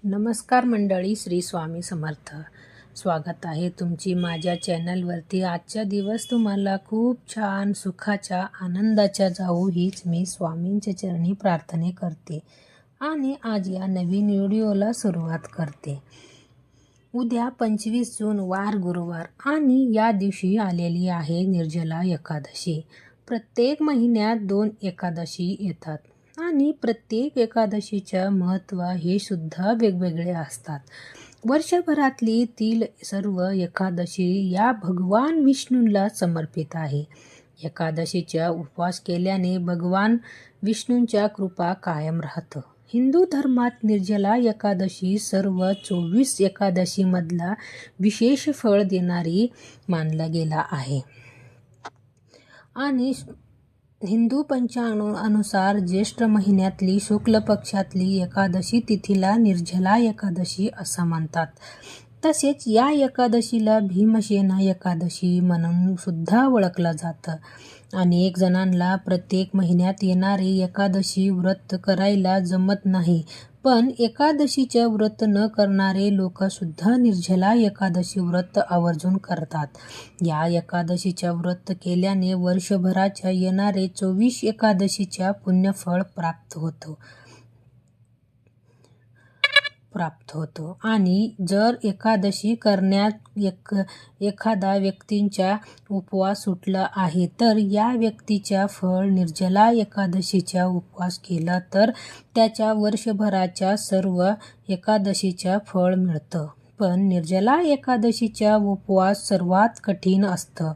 नमस्कार मंडळी, श्री स्वामी समर्थ. स्वागत आहे तुमची माझ्या चॅनलवरती. आजचा दिवस तुम्हाला खूप छान सुखाच्या आनंदाच्या जाऊ हीच मी स्वामींच्या चरणी प्रार्थना करते आणि आज या नवीन व्हिडिओला सुरुवात करते. उद्या 25 जून वार गुरुवार आणि या दिवशी आलेली आहे निर्जला एकादशी. प्रत्येक महिन्यात 2 एकादशी येतात आणि प्रत्येक एकादशीचं महत्त्व हे सुद्धा वेगवेगळे असतात. वर्षभरातली तील सर्व एकादशी या भगवान विष्णूला समर्पित आहे. एकादशीचा उपवास केल्याने भगवान विष्णूंच्या कृपा कायम राहतं. हिंदू धर्मात निर्जला एकादशी सर्व 24 एकादशीमधला विशेष फळ देणारी मानला गेला आहे आणि हिंदू पंचांगानुसार ज्येष्ठ महिन्यातली शुक्ल पक्षातली एकादशी तिथीला निर्जला एकादशी असं म्हणतात. तसेच या एकादशीला भीमसेना एकादशी म्हणून सुद्धा ओळखलं जातं. अनेक जणांना प्रत्येक महिन्यात येणारे एकादशी व्रत करायला जमत नाही, पण एकादशीचे व्रत न करणारे लोक सुद्धा निर्जला एकादशी व्रत आवर्जून करतात. या एकादशीच्या व्रत केल्याने वर्षभराच्या येणारे 24 एकादशीच्या पुण्यफळ प्राप्त होतो आणि जर एकादशी करण्यात एखादा व्यक्तींचा उपवास सुटला आहे तर या व्यक्तीच्या फळ निर्जला एकादशीचा उपवास केला तर त्याच्या वर्षभराच्या सर्व एकादशीचा फळ मिळतं. पण निर्जला एकादशीचा उपवास सर्वात कठीण असतं.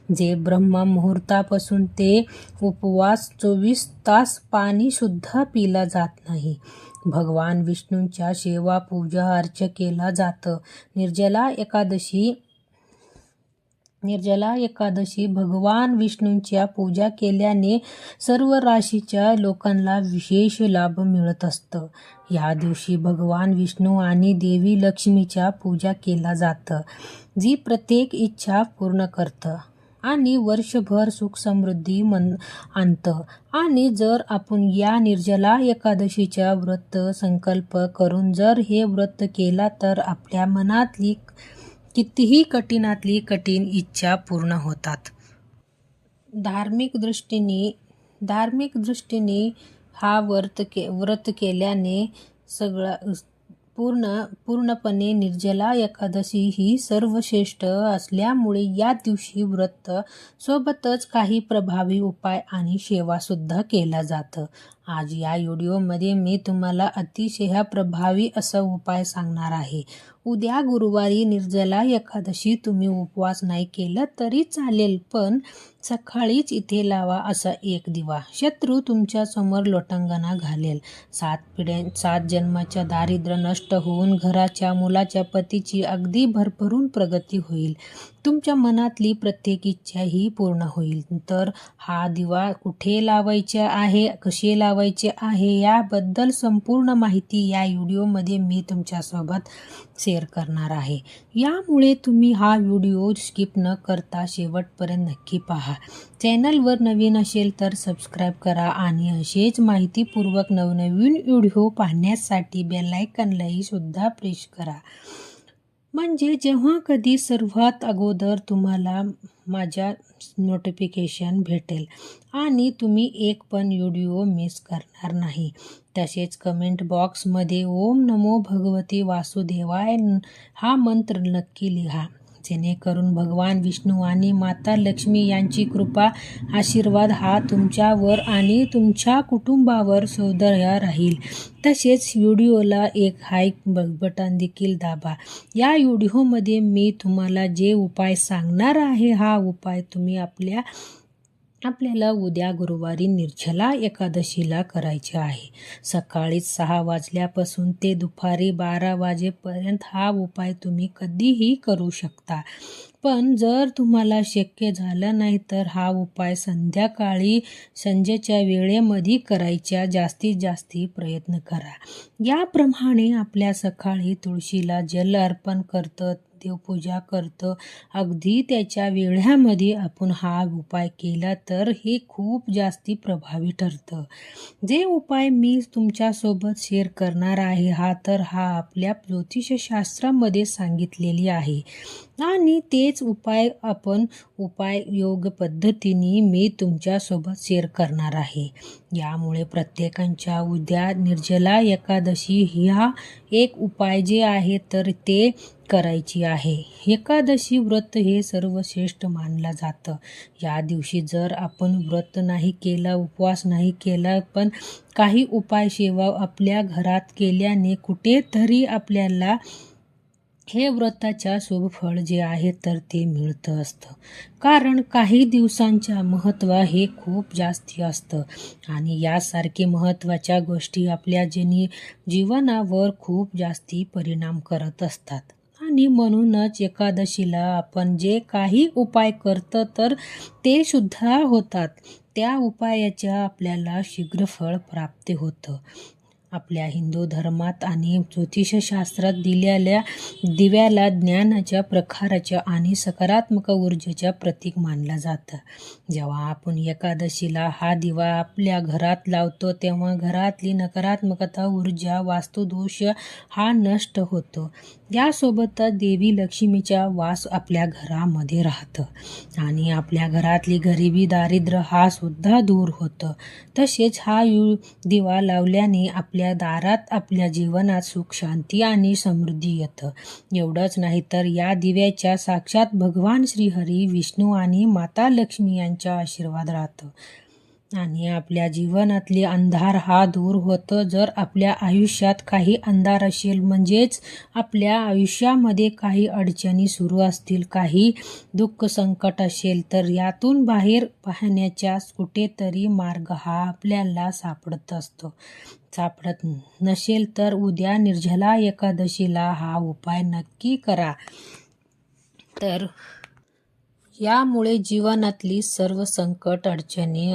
जे ब्रह्म मुहूर्तापासून ते उपवास 24 तास पाणी सुद्धा पिला जात नाही. भगवान विष्णूंच्या सेवा पूजा अर्चा केला जातं. निर्जला एकादशी भगवान विष्णूंच्या पूजा केल्याने सर्व राशीच्या लोकांना विशेष लाभ मिळत असतं. या दिवशी भगवान विष्णू आणि देवी लक्ष्मीच्या पूजा केला जातं, जी प्रत्येक इच्छा पूर्ण करतं आणि वर्षभर सुख समृद्धी आणतं. आणि जर आपण या निर्जला एकादशीचा व्रत संकल्प करून जर हे व्रत केला तर आपल्या मनातली कितीही कठीणातली कठीण इच्छा पूर्ण होतात. धार्मिक दृष्टीने हा व्रत केल्याने पूर्णपणे निर्जला एकादशी ही सर्वश्रेष्ठ असल्यामुळे या दिवशी व्रत सोबतच काही प्रभावी उपाय आणि सेवा सुद्धा केला जातं. आज या व्हिडिओमध्ये मी तुम्हाला अतिशय प्रभावी असा उपाय सांगणार आहे. उद्या गुरुवारी निर्जला एकादशी तुम्ही उपवास नाही केला तरी चालेल, पण सकाळीच इथे लावा असा एक दिवा. शत्रू तुमच्या समोर लोटांगणा घालेल. 7 जन्माच्या दारिद्र्य नष्ट होऊन घराच्या, मुलाच्या, पतीची अगदी भरभरून प्रगती होईल. तुमच्या मनातली प्रत्येक इच्छा ही पूर्ण होईल. तर हा दिवा कुठे लावायचा आहे, कसे लावायचे आहे याबद्दल संपूर्ण माहिती या व्हिडिओमध्ये मी तुमच्यासोबत शेअर करणार आहे. यामुळे तुम्ही हा व्हिडिओ स्किप न करता शेवटपर्यंत नक्की पहा. चॅनलवर नवीन असेल तर सबस्क्राईब करा आणि असेच माहितीपूर्वक नवनवीन व्हिडिओ पाहण्यासाठी बेल आयकॉनलाही सुद्धा प्रेस करा. म्हणजे जेव्हा कधी सर्वात अगोदर तुम्हाला माझ्या नोटिफिकेशन भेटेल आणि तुम्ही एक पण व्हिडिओ मिस करणार नाही. तसेच कमेंट बॉक्समध्ये ओम नमो भगवते वासुदेवाय हा मंत्र नक्की लिहा, जेणेकरून भगवान विष्णू आणि माता लक्ष्मी यांची कृपा आशीर्वाद हा तुमच्यावर आणि तुमच्या कुटुंबावर सौंदर्य राहील. तसेच व्हिडिओला एक लाईक बटन देखील दाबा. या व्हिडिओमध्ये मी तुम्हाला जे उपाय सांगणार आहे हा उपाय तुम्ही आपल्याला उद्या गुरुवारी निर्जला एकादशीला करायचे आहे. सकाळी 6 वाजल्यापासून ते दुपारी 12 वाजेपर्यंत हा उपाय तुम्ही कधीही करू शकता. पण जर तुम्हाला शक्य झालं नाही तर हा उपाय संजेच्या वेळेमध्ये करायचा जास्तीत जास्त प्रयत्न करा. याप्रमाणे आपल्या सकाळी तुळशीला जल अर्पण करतं, देवपूजा करतो, अगदी त्याच्या वेळामध्ये आपण हा उपाय केला तर हे खूप जास्ती प्रभावी ठरतं. जे उपाय मी तुमच्यासोबत शेअर करणार आहे हा आपल्या ज्योतिषशास्त्रामध्ये सांगितलेली आहे आणि तेच उपाय योग पद्धतीने मी तुमच्यासोबत शेअर करणार आहे. यामुळे प्रत्येकाच्या उद्या निर्जला एकादशी ह्या एक उपाय जे आहे तर ते करायची आहे. एकादशी व्रत हे सर्वश्रेष्ठ मानलं जातं. या दिवशी जर आपण व्रत नाही केलं, उपवास नाही केला, पण काही उपाय सेवा आपल्या घरात केल्याने कुठेतरी आपल्याला हे व्रताच्या शुभ फळ जे आहे तर ते मिळतं असतं. कारण काही दिवसांच्या महत्त्व हे खूप जास्ती असतं आणि यासारखे महत्त्वाच्या गोष्टी आपल्या जीवनावर खूप जास्ती परिणाम करत असतात. आणि म्हणूनच एकादशीला आपण जे काही उपाय करतो तर ते सुद्धा होतात. त्या उपायाच्या आपल्याला शीघ्र फळ प्राप्त होतं. आपल्या हिंदू धर्मात आणि ज्योतिषशास्त्रात दिव्याला ज्ञानाच्या, प्रखाराच्या आणि सकारात्मक ऊर्जेच्या प्रतीक मानलं जातं. जेव्हा आपण एकादशीला हा दिवा आपल्या घरात लावतो तेव्हा घरातली नकारात्मकता, ऊर्जा, वास्तुदोष हा नष्ट होतो. यासोबतच देवी लक्ष्मीचा वास आपल्या घरामध्ये राहतं आणि आपल्या घरातली गरिबी, दारिद्र्य हा सुद्धा दूर होतं. तसेच हा दिवा लावल्याने आपल्या दारात, आपल्या जीवनात सुख, शांती आणि समृद्धी येतं. एवढंच नाही तर या दिव्याच्या साक्षात भगवान श्रीहरी, विष्णू आणि माता लक्ष्मी यांचा आशीर्वाद राहतो आणि आपल्या जीवनातले अंधार हा दूर होतो. जर आपल्या आयुष्यात काही अंधार असेल, म्हणजेच आपल्या आयुष्यामध्ये काही अडचणी सुरू असतील, काही दुःख संकट असेल, तर यातून बाहेर पाहण्याचा कुठेतरी मार्ग हा आपल्याला सापडत नसेल तर उद्या निर्जला एकादशीला हा उपाय नक्की करा. तर यामुळे जीवनातली सर्व संकट, अडचणी,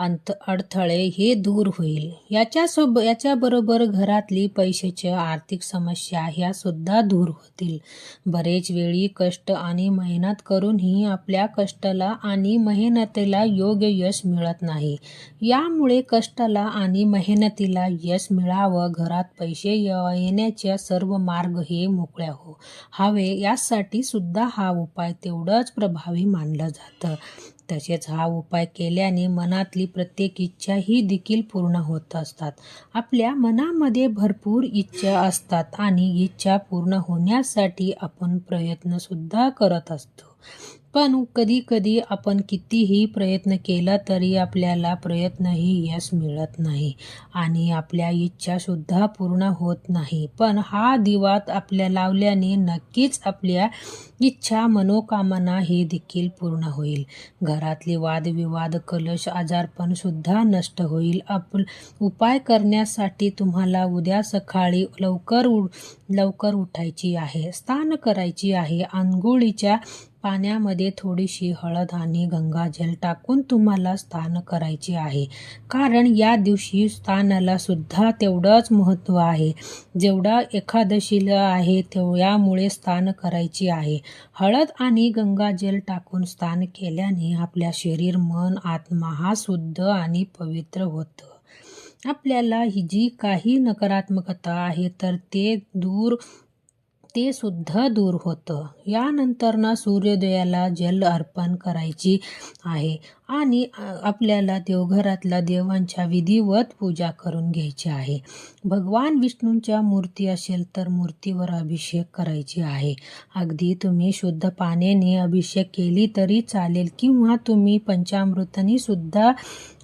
अडथळे हे दूर होईल. याच्याबरोबर घरातली पैशाच्या आर्थिक समस्या ह्या सुद्धा दूर होतील. बरेच वेळी कष्ट आणि मेहनत करूनही आपल्या कष्टाला आणि मेहनतीला योग्य यश मिळत नाही. यामुळे कष्टाला आणि मेहनतीला यश मिळावं, घरात पैसे येण्याचे सर्व मार्ग हे मोकळे हवे, यासाठी सुद्धा हा उपाय तेवढाच प्रभावी मानलं जातं. तसेच हा उपाय केल्याने मनातली प्रत्येक इच्छा ही देखील पूर्ण होत असतात. आपल्या मनामध्ये भरपूर इच्छा असतात आणि इच्छा पूर्ण होण्यासाठी आपण प्रयत्न सुद्धा करत असतो. पण कधी आपण कितीही प्रयत्न केला तरी आपल्याला प्रयत्नही यश मिळत नाही आणि आपल्या इच्छा सुद्धा पूर्ण होत नाही. पण हा दिवा आपल्या लावल्याने नक्कीच आपल्या इच्छा, मनोकामना हे देखील पूर्ण होईल. घरातले वादविवाद, कलश, आजारपण सुद्धा नष्ट होईल. उपाय करण्यासाठी तुम्हाला उद्या सकाळी लवकर उठायची आहे, स्नान करायची आहे. अंघोळीच्या पाण्यामध्ये थोडीशी हळद आणि गंगाजल टाकून तुम्हाला स्नान करायचे आहे. कारण या दिवशी स्नानाला सुद्धा तेवढंच महत्त्व आहे जेवढा एकादशीला आहे. यामुळे स्नान करायची आहे. हळद आणि गंगाजल टाकून स्नान केल्याने आपल्या शरीर, मन, आत्मा हा शुद्ध आणि पवित्र होतं. आपल्याला जी काही नकारात्मकता आहे तर ते सुद्धा दूर होतं. यानंतर सूर्योदयाला जल अर्पण करायची आहे आणि आपल्याला देवघरातल्या देवांच्या विधिवत पूजा करून घ्यायची आहे. भगवान विष्णूंच्या मूर्ती असेल तर मूर्तीवर अभिषेक करायची आहे. अगदी तुम्ही शुद्ध पाण्याने अभिषेक केली तरी चालेल किंवा तुम्ही पंचामृताने सुद्धा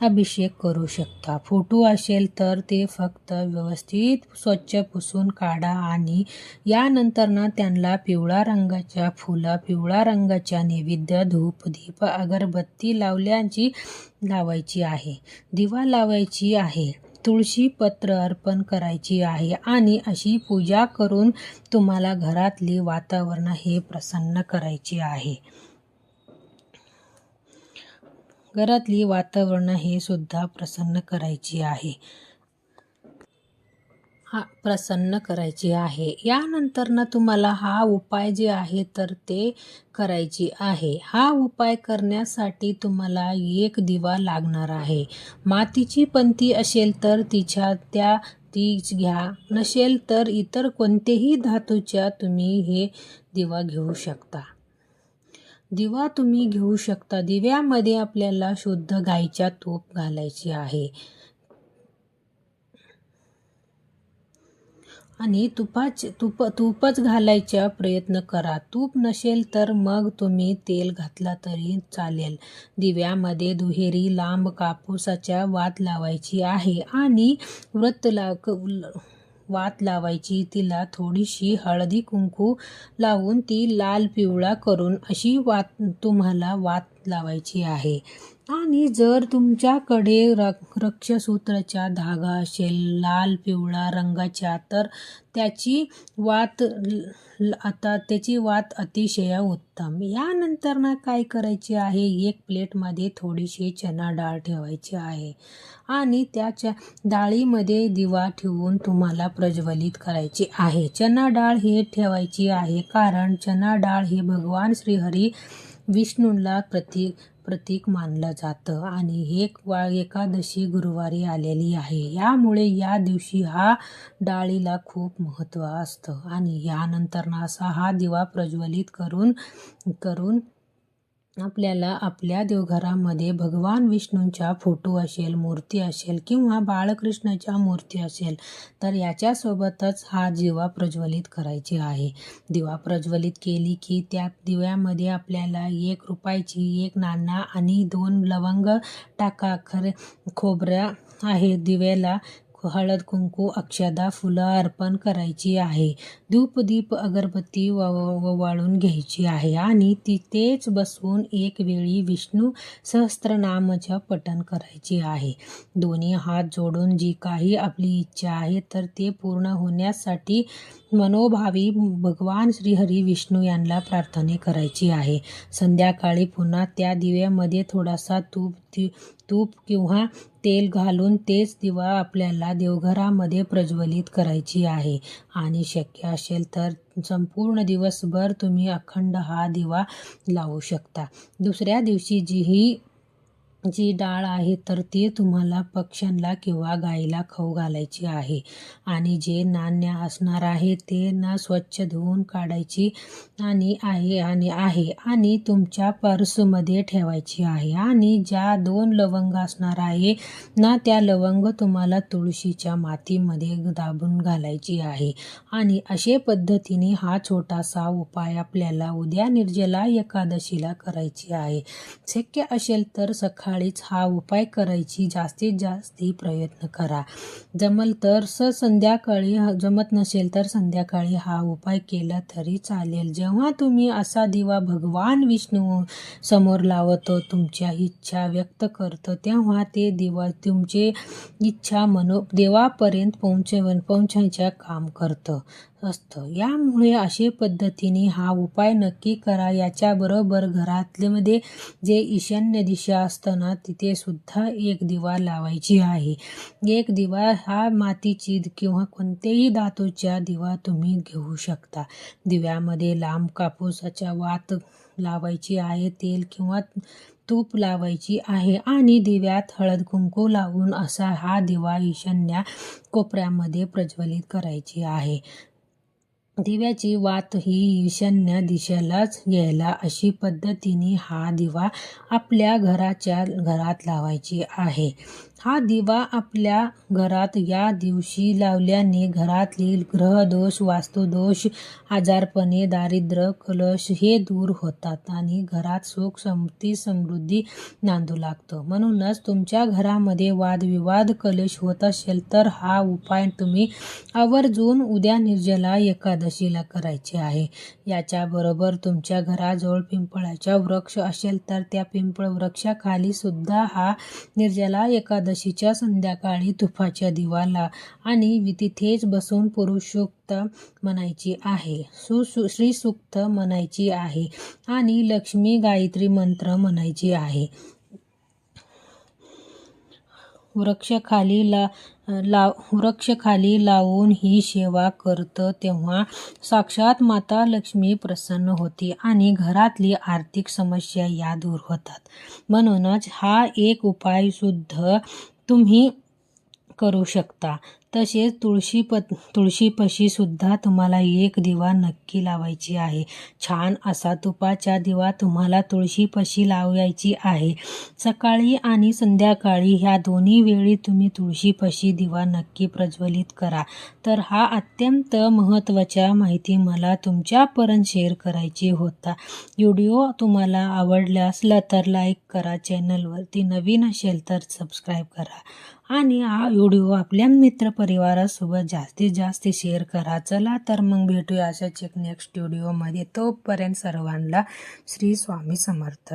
अभिषेक करू शकता. फोटो असेल तर ते फक्त व्यवस्थित स्वच्छ पुसून काढा आणि यानंतर त्यांना पिवळ्या रंगाच्या फुलं, पिवळ्या रंगाच्या नैवेद्य, धूप, दीप, अगरबत्ती लावायची आहे. दिवा लावायची आहे. तुळशी पत्र अर्पण करायची आहे आणि अशी पूजा करून तुम्हाला घरातले वातावरण हे प्रसन्न करायचे आहे. घरातली वातावरण हे सुद्धा प्रसन्न करायची आहे. प्रसन्न करायची आहे. यानंतर तुम्हाला हा उपाय जे आहे तर ते करायची आहे. हा उपाय करण्यासाठी तुम्हाला एक दिवा लागणार आहे. मातीची पंती असेल तर तीच घ्या, नसेल तर इतर कोणतेही धातूच्या तुम्ही हे दिवा घेऊ शकता. दिवा तुम्ही घेऊ शकता. दिव्यामध्ये आपल्याला शुद्ध गाईच्या तूप घालायची आहे आणि तूपच घालायचा प्रयत्न करा. तूप नसेल तर मग तुम्ही तेल घातला तरी चालेल. दिव्यामध्ये दुहेरी लांब कापूसाच्या वात लावायची आहे आणि वात लावायची. तिला थोडीशी हळदी कुंकू लावून ती लाल पिवळा करून अशी तुम्हाला वात लावायची आहे. आणि जर तुमच्याकडे रक्षसूत्राचा धागा असेल लाल पिवळा रंगाचा तर त्याची वात अतिशय उत्तम. यानंतर काय करायचे आहे, एक प्लेटमध्ये थोडीशी चणा डाळ ठेवायची आहे आणि त्याच्या डाळीमध्ये दिवा ठेवून तुम्हाला प्रज्वलित करायची आहे. चणा डाळ हे ठेवायची आहे कारण चणा डाळ हे भगवान श्रीहरी विष्णूला प्रतीक मानलं जातं आणि एकादशी गुरुवारी आलेली आहे. यामुळे या दिवशी हा डाळीला खूप महत्त्व असतं आणि यानंतर असा हा दिवा प्रज्वलित करून आपल्याला आपल्या देवघरामध्ये भगवान विष्णूंचा फोटो असेल, मूर्ती असेल किंवा बाळकृष्णाच्या मूर्ती असेल तर याच्यासोबतच हा दिवा प्रज्वलित करायची आहे. दिवा प्रज्वलित केली की त्या दिव्यामध्ये आपल्याला 1 रुपयाची 1 नाणं आणि 2 लवंग टाका. खोबऱ्या आहे. दिव्याला हळद कुंकू अक्षदा फुलं अर्पण करायची आहे. धूप दीप अगरबत्ती वाळून घ्यायची आहे आणि तिथेच बसून एक वेळी विष्णू सहस्त्रनामाचं पठण करायची आहे. दोन्ही हात जोडून जी काही आपली इच्छा आहे तर ते पूर्ण होण्यासाठी मनोभावी भगवान श्रीहरी विष्णू यांना प्रार्थना करायची आहे. संध्याकाळी पुन्हा त्या दिव्यामध्ये थोडासा तूप किंवा तेल घालून तेच दिवा आपल्याला देवघरामध्ये प्रज्वलित करायची आहे आणि शक्य असेल तर संपूर्ण दिवसभर तुम्ही अखंड हा दिवा लावू शकता. दुसऱ्या दिवशी जी डाळ आहे तर ती तुम्हाला पक्ष्यांना किंवा गाईला खाऊ घालायची आहे आणि जे नाण्य असणार आहे ते स्वच्छ धुवून काढायची आणि तुमच्या पर्समध्ये ठेवायची आहे आणि ज्या 2 लवंग असणार आहे त्या लवंग तुम्हाला तुळशीच्या मातीमध्ये दाबून घालायची आहे. आणि अशा पद्धतीने हा छोटासा उपाय आपल्याला उद्या निर्जला एकादशीला करायची आहे. शक्य असेल तर सकाळीच हा उपाय करायची जास्तीत जास्त प्रयत्न करा. जमत नसेल तर संध्याकाळी हा उपाय केला तरी चालेल. जेव्हा तुम्ही असा दिवा भगवान विष्णू समोर लावतो, तुमच्या इच्छा व्यक्त करतो, तेव्हा ते दिवा तुमचे इच्छा देवापर्यंत पोहोचायचं काम करतं असतं. यामुळे अशा पद्धतीने हा उपाय नक्की करा. याच्याबरोबर घरातल्यामध्ये जे ईशान्य दिशा असतं तिथे सुद्धा एक दिवा लावायची आहे. एक दिवा हा मातीची किंवा कोणत्याही धातूच्या दिवा तुम्ही घेऊ शकता. दिव्यामध्ये लांब कापूसाच्या वात लावायची आहे. तेल किंवा तूप लावायची आहे आणि दिव्यात हळद कुंकू लावून असा हा दिवा ईशान्य कोपऱ्यामध्ये प्रज्वलित करायची आहे. दिव्याची वात ही ईशान्य दिशेलाच यायला अशी पद्धतीने हा दिवा आपल्या घरात लावायची आहे. हा दिवा आपल्या घरात या दिवशी लावल्याने घरातील ग्रहदोष, वास्तुदोष, आजारपणे, दारिद्र्य, कलश हे दूर होतात आणि घरात सुख, शांती, समृद्धी नांदू लागतं. म्हणूनच तुमच्या घरामध्ये वादविवाद, कलश होत असेल तर हा उपाय तुम्ही आवर्जून उद्या निर्जला एकादशीला करायचे आहे. याच्याबरोबर तुमच्या घराजवळ पिंपळाचा वृक्ष असेल तर त्या पिंपळ वृक्षाखाली सुद्धा हा निर्जला एकादशीच्या संध्याकाळी तुपाचा दिवा आणि तिथेच बसून पुरुषसूक्त म्हणायची आहे, श्रीसूक्त म्हणायची आहे आणि लक्ष्मी गायत्री मंत्र म्हणायची आहे. वृक्षाखाली वृक्षाखाली लावून ही सेवा करतं तेव्हा साक्षात माता लक्ष्मी प्रसन्न होती आणि घरातली आर्थिक समस्या या दूर होतात. म्हणूनच हा एक उपाय सुद्धा तुम्ही करू शकता. तसेच तुळशीपाशी सुद्धा तुम्हाला एक दिवा नक्की लावायची आहे. छान असा तुपाचा दिवा तुम्हाला तुळशीपाशी लावायची आहे. सकाळी आणि संध्याकाळी ह्या दोन्ही वेळी तुम्ही तुळशीपाशी दिवा नक्की प्रज्वलित करा. तर हा अत्यंत महत्त्वाचा माहिती मला तुमच्यापर्यंत शेअर करायची होता. व्हिडिओ तुम्हाला आवडला असला तर लाईक करा, चॅनलवरती नवीन असेल तर सबस्क्राईब करा आणि हा व्हिडिओ आपल्या मित्रपरिवारासोबत जास्तीत जास्त शेअर करा. चला तर मग भेटूया अशाच एक नेक्स्ट व्हिडिओमध्ये. तोपर्यंत सर्वांना श्री स्वामी समर्थ.